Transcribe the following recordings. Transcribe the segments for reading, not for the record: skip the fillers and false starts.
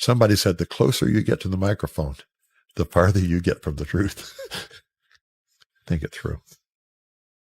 Somebody said the closer you get to the microphone, the farther you get from the truth. Think it through.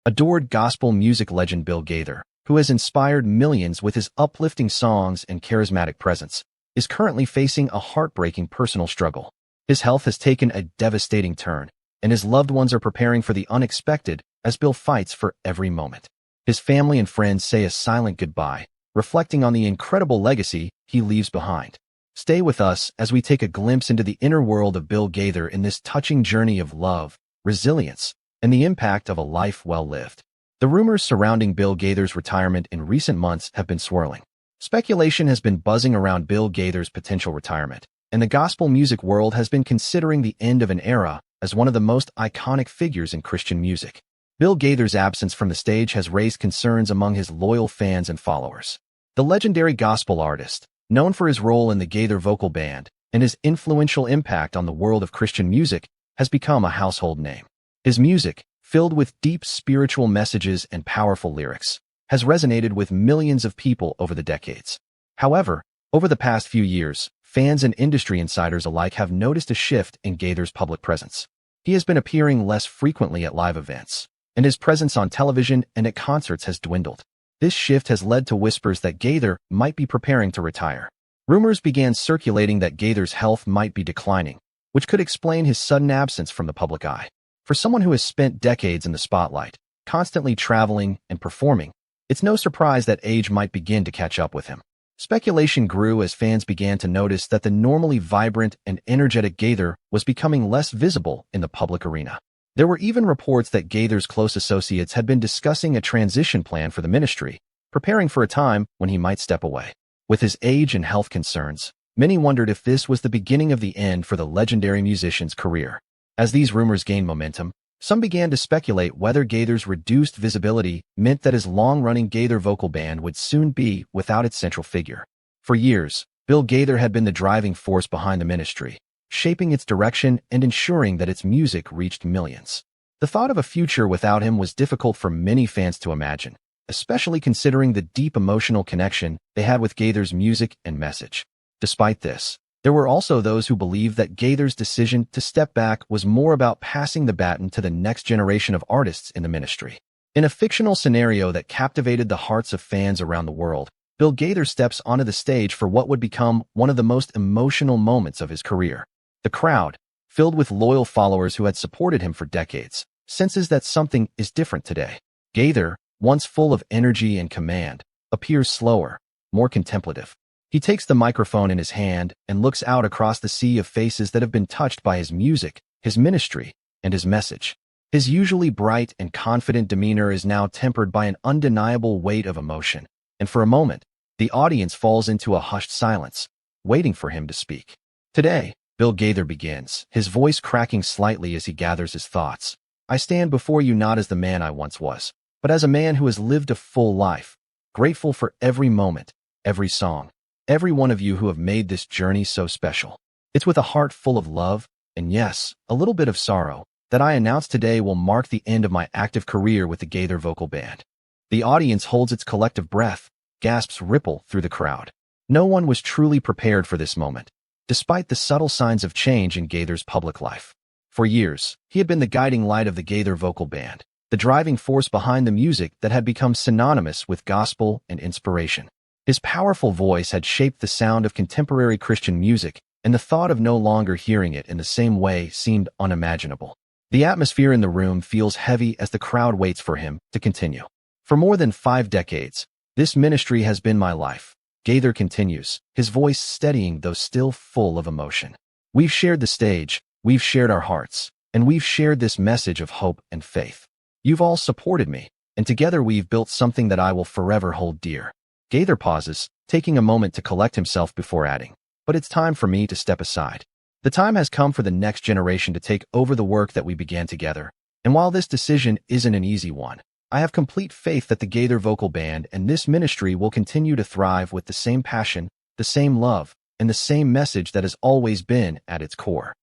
Adored gospel music legend Bill Gaither, who has inspired millions with his uplifting songs and charismatic presence, is currently facing a heartbreaking personal struggle. His health has taken a devastating turn, and his loved ones are preparing for the unexpected as Bill fights for every moment. His family and friends say a silent goodbye, reflecting on the incredible legacy he leaves behind. Stay with us as we take a glimpse into the inner world of Bill Gaither in this touching journey of love, resilience, and the impact of a life well lived. The rumors surrounding Bill Gaither's retirement in recent months have been swirling. Speculation has been buzzing around Bill Gaither's potential retirement, and the gospel music world has been considering the end of an era as one of the most iconic figures in Christian music. Bill Gaither's absence from the stage has raised concerns among his loyal fans and followers. The legendary gospel artist, known for his role in the Gaither vocal band and his influential impact on the world of Christian music, has become a household name. His music, filled with deep spiritual messages and powerful lyrics, has resonated with millions of people over the decades. However, over the past few years, fans and industry insiders alike have noticed a shift in Gaither's public presence. He has been appearing less frequently at live events, and his presence on television and at concerts has dwindled. This shift has led to whispers that Gaither might be preparing to retire. Rumors began circulating that Gaither's health might be declining, which could explain his sudden absence from the public eye. For someone who has spent decades in the spotlight, constantly traveling and performing, it's no surprise that age might begin to catch up with him. Speculation grew as fans began to notice that the normally vibrant and energetic Gaither was becoming less visible in the public arena. There were even reports that Gaither's close associates had been discussing a transition plan for the ministry, preparing for a time when he might step away. With his age and health concerns, many wondered if this was the beginning of the end for the legendary musician's career. As these rumors gained momentum, some began to speculate whether Gaither's reduced visibility meant that his long-running Gaither vocal band would soon be without its central figure. For years, Bill Gaither had been the driving force behind the ministry, shaping its direction and ensuring that its music reached millions. The thought of a future without him was difficult for many fans to imagine, especially considering the deep emotional connection they had with Gaither's music and message. Despite this, there were also those who believed that Gaither's decision to step back was more about passing the baton to the next generation of artists in the ministry. In a fictional scenario that captivated the hearts of fans around the world, Bill Gaither steps onto the stage for what would become one of the most emotional moments of his career. The crowd, filled with loyal followers who had supported him for decades, senses that something is different today. Gaither, once full of energy and command, appears slower, more contemplative. He takes the microphone in his hand and looks out across the sea of faces that have been touched by his music, his ministry, and his message. His usually bright and confident demeanor is now tempered by an undeniable weight of emotion, and for a moment, the audience falls into a hushed silence, waiting for him to speak. Today, Bill Gaither begins, his voice cracking slightly as he gathers his thoughts. I stand before you not as the man I once was, but as a man who has lived a full life, grateful for every moment, every song, every one of you who have made this journey so special. It's with a heart full of love, and yes, a little bit of sorrow, that I announce today will mark the end of my active career with the Gaither vocal band. The audience holds its collective breath, gasps ripple through the crowd. No one was truly prepared for this moment, despite the subtle signs of change in Gaither's public life. For years, he had been the guiding light of the Gaither vocal band, the driving force behind the music that had become synonymous with gospel and inspiration. His powerful voice had shaped the sound of contemporary Christian music, and the thought of no longer hearing it in the same way seemed unimaginable. The atmosphere in the room feels heavy as the crowd waits for him to continue. For more than 5 decades, this ministry has been my life, Gaither continues, his voice steadying though still full of emotion. We've shared the stage, we've shared our hearts, and we've shared this message of hope and faith. You've all supported me, and together we've built something that I will forever hold dear. Gaither pauses, taking a moment to collect himself before adding, but it's time for me to step aside. The time has come for the next generation to take over the work that we began together, and while this decision isn't an easy one, I have complete faith that the Gaither vocal band and this ministry will continue to thrive with the same passion, the same love, and the same message that has always been at its core.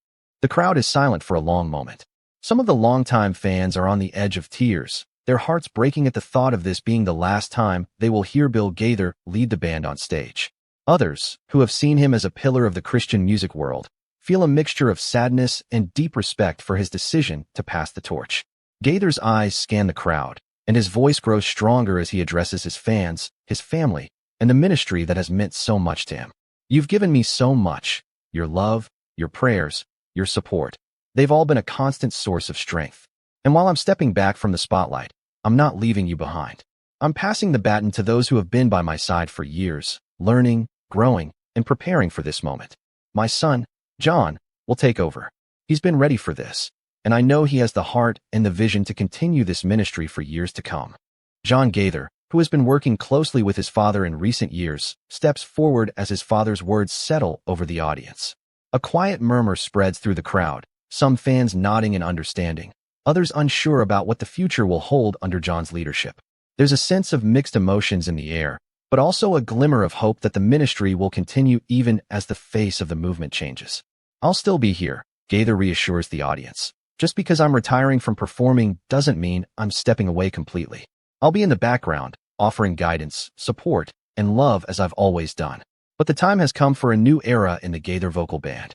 The crowd is silent for a long moment. Some of the longtime fans are on the edge of tears, their hearts breaking at the thought of this being the last time they will hear Bill Gaither lead the band on stage. Others, who have seen him as a pillar of the Christian music world, feel a mixture of sadness and deep respect for his decision to pass the torch. Gaither's eyes scan the crowd, and his voice grows stronger as he addresses his fans, his family, and the ministry that has meant so much to him. You've given me so much. Your love, your prayers, your support. They've all been a constant source of strength. And while I'm stepping back from the spotlight, I'm not leaving you behind. I'm passing the baton to those who have been by my side for years, learning, growing, and preparing for this moment. My son, John, will take over. He's been ready for this, and I know he has the heart and the vision to continue this ministry for years to come. John Gaither, who has been working closely with his father in recent years, steps forward as his father's words settle over the audience. A quiet murmur spreads through the crowd, some fans nodding in understanding, others unsure about what the future will hold under John's leadership. There's a sense of mixed emotions in the air, but also a glimmer of hope that the ministry will continue even as the face of the movement changes. I'll still be here, Gaither reassures the audience. Just because I'm retiring from performing doesn't mean I'm stepping away completely. I'll be in the background, offering guidance, support, and love as I've always done. But the time has come for a new era in the Gaither vocal band.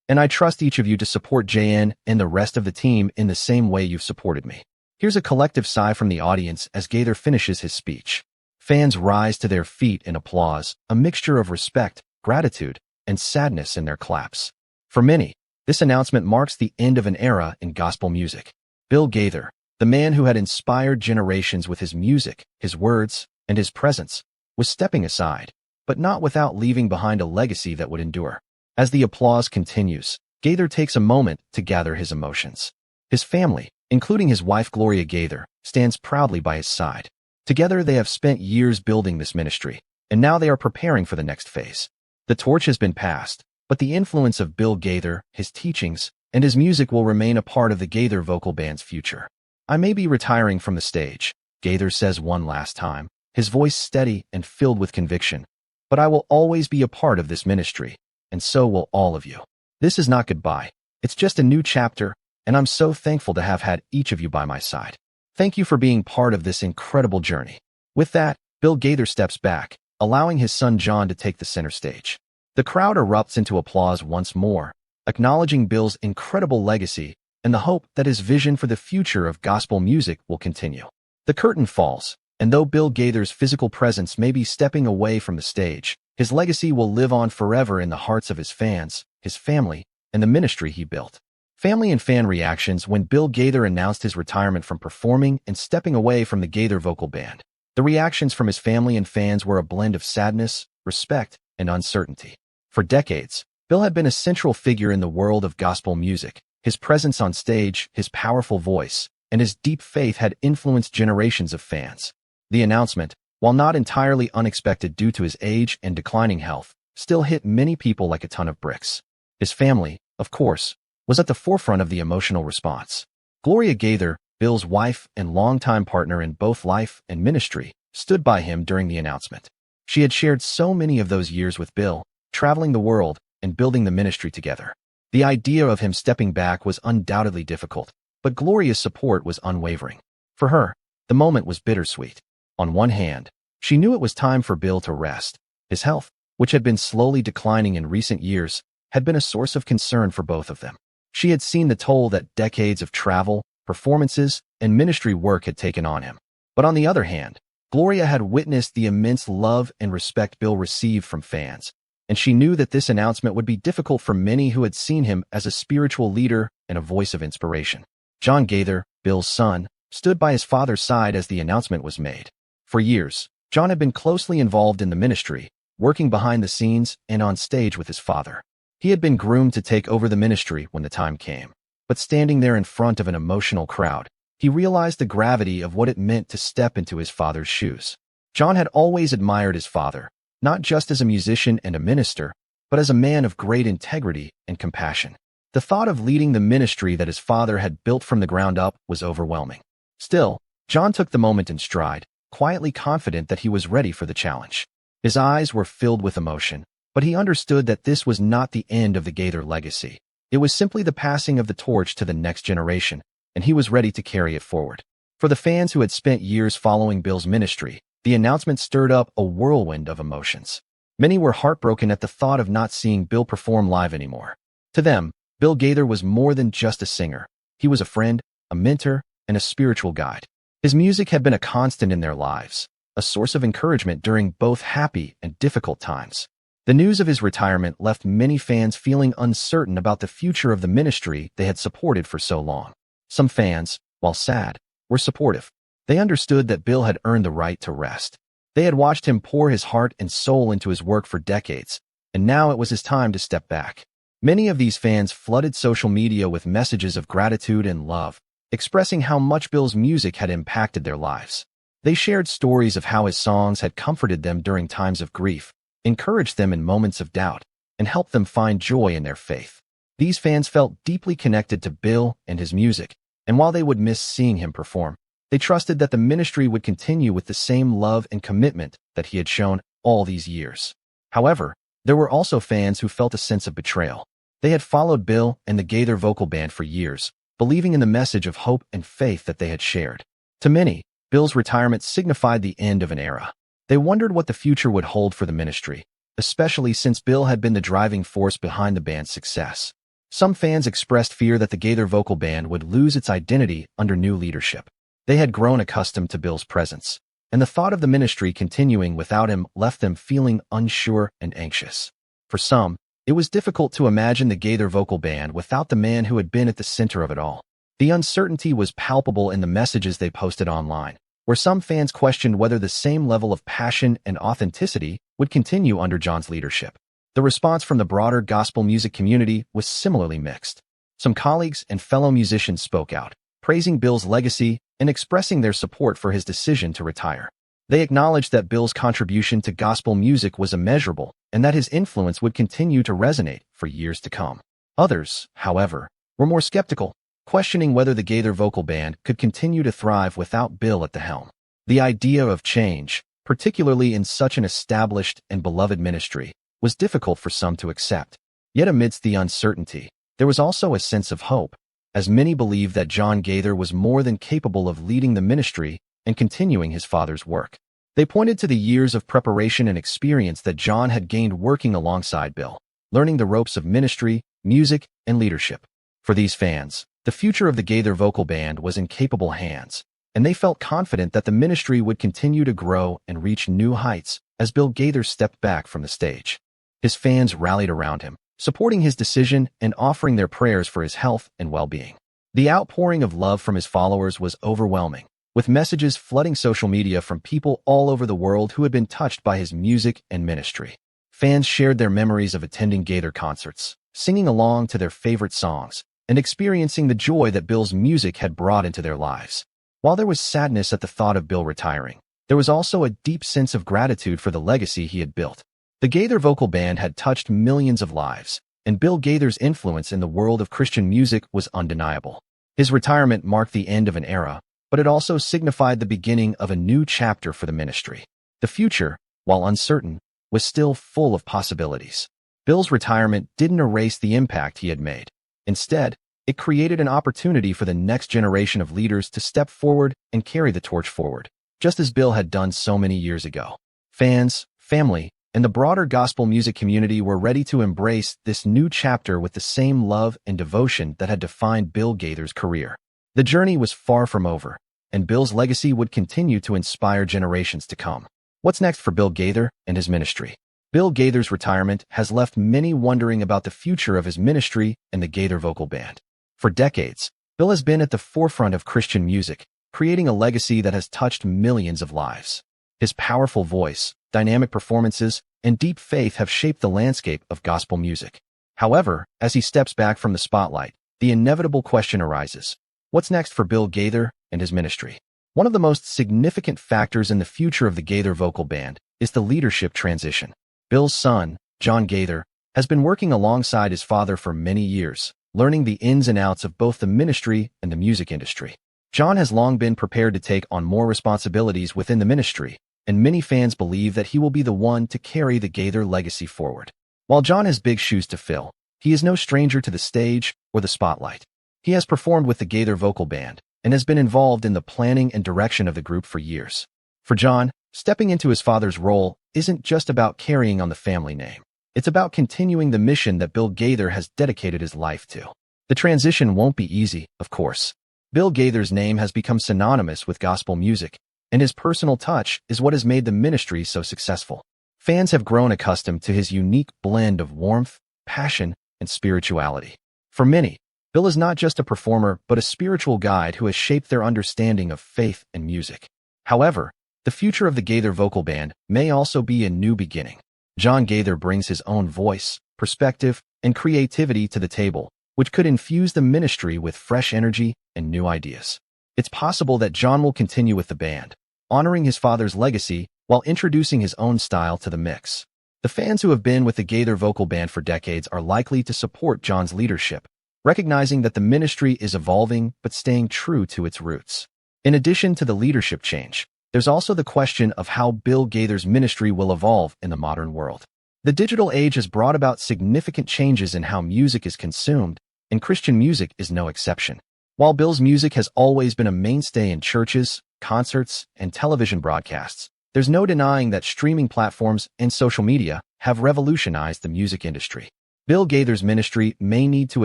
And I trust each of you to support JN and the rest of the team in the same way you've supported me. Here's a collective sigh from the audience as Gaither finishes his speech. Fans rise to their feet in applause, a mixture of respect, gratitude, and sadness in their claps. For many, this announcement marks the end of an era in gospel music. Bill Gaither, the man who had inspired generations with his music, his words, and his presence, was stepping aside, but not without leaving behind a legacy that would endure. As the applause continues, Gaither takes a moment to gather his emotions. His family, including his wife Gloria Gaither, stands proudly by his side. Together they have spent years building this ministry, and now they are preparing for the next phase. The torch has been passed, but the influence of Bill Gaither, his teachings, and his music will remain a part of the Gaither vocal band's future. I may be retiring from the stage, Gaither says one last time, his voice steady and filled with conviction, but I will always be a part of this ministry, and so will all of you. This is not goodbye. It's just a new chapter, and I'm so thankful to have had each of you by my side. Thank you for being part of this incredible journey. With that, Bill Gaither steps back, allowing his son John to take the center stage. The crowd erupts into applause once more, acknowledging Bill's incredible legacy and the hope that his vision for the future of gospel music will continue. The curtain falls, and though Bill Gaither's physical presence may be stepping away from the stage, his legacy will live on forever in the hearts of his fans, his family, and the ministry he built. Family and fan reactions when Bill Gaither announced his retirement from performing and stepping away from the Gaither vocal band. The reactions from his family and fans were a blend of sadness, respect, and uncertainty. For decades, Bill had been a central figure in the world of gospel music. His presence on stage, his powerful voice, and his deep faith had influenced generations of fans. The announcement, while not entirely unexpected due to his age and declining health, still hit many people like a ton of bricks. His family, of course, was at the forefront of the emotional response. Gloria Gaither, Bill's wife and longtime partner in both life and ministry, stood by him during the announcement. She had shared so many of those years with Bill, traveling the world and building the ministry together. The idea of him stepping back was undoubtedly difficult, but Gloria's support was unwavering. For her, the moment was bittersweet. On one hand, she knew it was time for Bill to rest. His health, which had been slowly declining in recent years, had been a source of concern for both of them. She had seen the toll that decades of travel, performances, and ministry work had taken on him. But on the other hand, Gloria had witnessed the immense love and respect Bill received from fans, and she knew that this announcement would be difficult for many who had seen him as a spiritual leader and a voice of inspiration. John Gaither, Bill's son, stood by his father's side as the announcement was made. For years, John had been closely involved in the ministry, working behind the scenes and on stage with his father. He had been groomed to take over the ministry when the time came. But standing there in front of an emotional crowd, he realized the gravity of what it meant to step into his father's shoes. John had always admired his father, not just as a musician and a minister, but as a man of great integrity and compassion. The thought of leading the ministry that his father had built from the ground up was overwhelming. Still, John took the moment in stride, quietly confident that he was ready for the challenge. His eyes were filled with emotion, but he understood that this was not the end of the Gaither legacy. It was simply the passing of the torch to the next generation, and he was ready to carry it forward. For the fans who had spent years following Bill's ministry, the announcement stirred up a whirlwind of emotions. Many were heartbroken at the thought of not seeing Bill perform live anymore. To them, Bill Gaither was more than just a singer. He was a friend, a mentor, and a spiritual guide. His music had been a constant in their lives, a source of encouragement during both happy and difficult times. The news of his retirement left many fans feeling uncertain about the future of the ministry they had supported for so long. Some fans, while sad, were supportive. They understood that Bill had earned the right to rest. They had watched him pour his heart and soul into his work for decades, and now it was his time to step back. Many of these fans flooded social media with messages of gratitude and love, expressing how much Bill's music had impacted their lives. They shared stories of how his songs had comforted them during times of grief, encouraged them in moments of doubt, and helped them find joy in their faith. These fans felt deeply connected to Bill and his music, and while they would miss seeing him perform, they trusted that the ministry would continue with the same love and commitment that he had shown all these years. However, there were also fans who felt a sense of betrayal. They had followed Bill and the Gaither vocal band for years, believing in the message of hope and faith that they had shared. To many, Bill's retirement signified the end of an era. They wondered what the future would hold for the ministry, especially since Bill had been the driving force behind the band's success. Some fans expressed fear that the Gaither vocal band would lose its identity under new leadership. They had grown accustomed to Bill's presence, and the thought of the ministry continuing without him left them feeling unsure and anxious. For some, it was difficult to imagine the Gaither vocal band without the man who had been at the center of it all. The uncertainty was palpable in the messages they posted online, where some fans questioned whether the same level of passion and authenticity would continue under John's leadership. The response from the broader gospel music community was similarly mixed. Some colleagues and fellow musicians spoke out, praising Bill's legacy and expressing their support for his decision to retire. They acknowledged that Bill's contribution to gospel music was immeasurable and that his influence would continue to resonate for years to come. Others, however, were more skeptical, questioning whether the Gaither vocal band could continue to thrive without Bill at the helm. The idea of change, particularly in such an established and beloved ministry, was difficult for some to accept. Yet amidst the uncertainty, there was also a sense of hope, as many believed that John Gaither was more than capable of leading the ministry and continuing his father's work. They pointed to the years of preparation and experience that John had gained working alongside Bill, learning the ropes of ministry, music, and leadership. For these fans, the future of the Gaither vocal band was in capable hands, and they felt confident that the ministry would continue to grow and reach new heights as Bill Gaither stepped back from the stage. His fans rallied around him, supporting his decision and offering their prayers for his health and well-being. The outpouring of love from his followers was overwhelming, with messages flooding social media from people all over the world who had been touched by his music and ministry. Fans shared their memories of attending Gaither concerts, singing along to their favorite songs, and experiencing the joy that Bill's music had brought into their lives. While there was sadness at the thought of Bill retiring, there was also a deep sense of gratitude for the legacy he had built. The Gaither vocal band had touched millions of lives, and Bill Gaither's influence in the world of Christian music was undeniable. His retirement marked the end of an era, but it also signified the beginning of a new chapter for the ministry. The future, while uncertain, was still full of possibilities. Bill's retirement didn't erase the impact he had made. Instead, it created an opportunity for the next generation of leaders to step forward and carry the torch forward, just as Bill had done so many years ago. Fans, family, and the broader gospel music community were ready to embrace this new chapter with the same love and devotion that had defined Bill Gaither's career. The journey was far from over, and Bill's legacy would continue to inspire generations to come. What's next for Bill Gaither and his ministry? Bill Gaither's retirement has left many wondering about the future of his ministry and the Gaither vocal band. For decades, Bill has been at the forefront of Christian music, creating a legacy that has touched millions of lives. His powerful voice, dynamic performances, and deep faith have shaped the landscape of gospel music. However, as he steps back from the spotlight, the inevitable question arises: what's next for Bill Gaither and his ministry? One of the most significant factors in the future of the Gaither vocal band is the leadership transition. Bill's son, John Gaither, has been working alongside his father for many years, learning the ins and outs of both the ministry and the music industry. John has long been prepared to take on more responsibilities within the ministry, and many fans believe that he will be the one to carry the Gaither legacy forward. While John has big shoes to fill, he is no stranger to the stage or the spotlight. He has performed with the Gaither vocal band and has been involved in the planning and direction of the group for years. For John, Stepping into his father's role isn't just about carrying on the family name. It's about continuing the mission that Bill Gaither has dedicated his life to. The transition won't be easy, of course. Bill Gaither's name has become synonymous with gospel music, and his personal touch is what has made the ministry so successful. Fans have grown accustomed to his unique blend of warmth, passion, and spirituality. For many, Bill is not just a performer but a spiritual guide who has shaped their understanding of faith and music. However, the future of the Gaither vocal band may also be a new beginning. John Gaither brings his own voice, perspective, and creativity to the table, which could infuse the ministry with fresh energy and new ideas. It's possible that John will continue with the band, honoring his father's legacy while introducing his own style to the mix. The fans who have been with the Gaither vocal band for decades are likely to support John's leadership, recognizing that the ministry is evolving but staying true to its roots. In addition to the leadership change, there's also the question of how Bill Gaither's ministry will evolve in the modern world. The digital age has brought about significant changes in how music is consumed, and Christian music is no exception. While Bill's music has always been a mainstay in churches, concerts, and television broadcasts, there's no denying that streaming platforms and social media have revolutionized the music industry. Bill Gaither's ministry may need to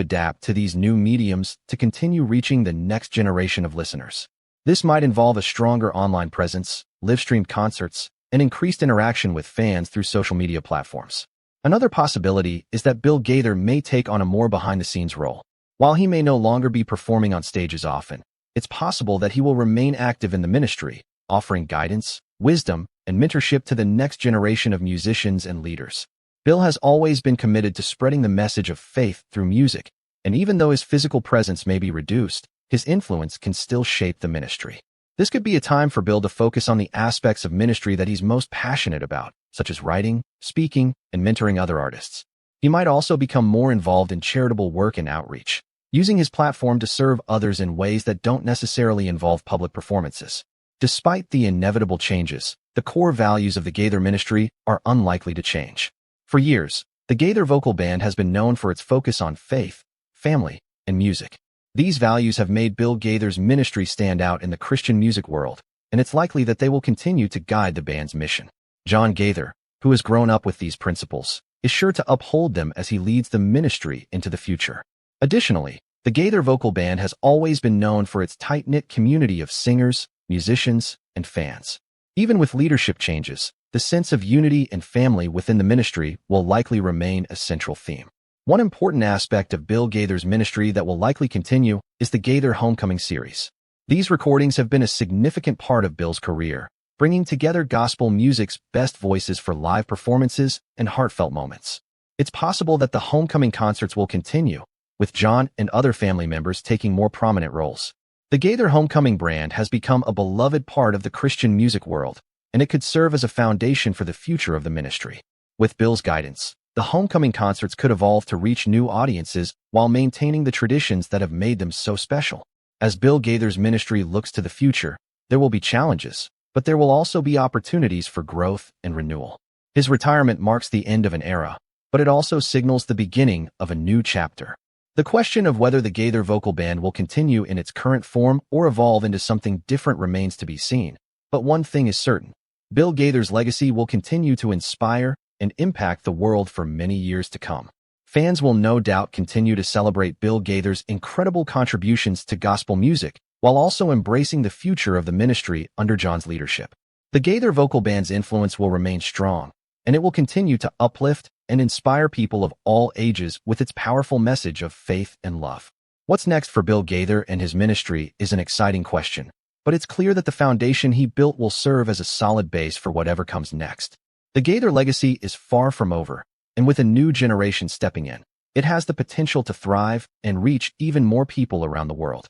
adapt to these new mediums to continue reaching the next generation of listeners. This might involve a stronger online presence, live-streamed concerts, and increased interaction with fans through social media platforms. Another possibility is that Bill Gaither may take on a more behind-the-scenes role. While he may no longer be performing on stages often, it's possible that he will remain active in the ministry, offering guidance, wisdom, and mentorship to the next generation of musicians and leaders. Bill has always been committed to spreading the message of faith through music, and even though his physical presence may be reduced, his influence can still shape the ministry. This could be a time for Bill to focus on the aspects of ministry that he's most passionate about, such as writing, speaking, and mentoring other artists. He might also become more involved in charitable work and outreach, using his platform to serve others in ways that don't necessarily involve public performances. Despite the inevitable changes, the core values of the Gaither ministry are unlikely to change. For years, the Gaither vocal band has been known for its focus on faith, family, and music. These values have made Bill Gaither's ministry stand out in the Christian music world, and it's likely that they will continue to guide the band's mission. John Gaither, who has grown up with these principles, is sure to uphold them as he leads the ministry into the future. Additionally, the Gaither vocal band has always been known for its tight-knit community of singers, musicians, and fans. Even with leadership changes, the sense of unity and family within the ministry will likely remain a central theme. One important aspect of Bill Gaither's ministry that will likely continue is the Gaither Homecoming series. These recordings have been a significant part of Bill's career, bringing together gospel music's best voices for live performances and heartfelt moments. It's possible that the homecoming concerts will continue, with John and other family members taking more prominent roles. The Gaither Homecoming brand has become a beloved part of the Christian music world, and it could serve as a foundation for the future of the ministry. With Bill's guidance, the homecoming concerts could evolve to reach new audiences while maintaining the traditions that have made them so special. As Bill Gaither's ministry looks to the future, there will be challenges, but there will also be opportunities for growth and renewal. His retirement marks the end of an era, but it also signals the beginning of a new chapter. The question of whether the Gaither vocal band will continue in its current form or evolve into something different remains to be seen. But one thing is certain: Bill Gaither's legacy will continue to inspire and impact the world for many years to come. Fans will no doubt continue to celebrate Bill Gaither's incredible contributions to gospel music, while also embracing the future of the ministry under John's leadership. The Gaither vocal band's influence will remain strong, and it will continue to uplift and inspire people of all ages with its powerful message of faith and love. What's next for Bill Gaither and his ministry is an exciting question, but it's clear that the foundation he built will serve as a solid base for whatever comes next. The Gaither legacy is far from over, and with a new generation stepping in, it has the potential to thrive and reach even more people around the world.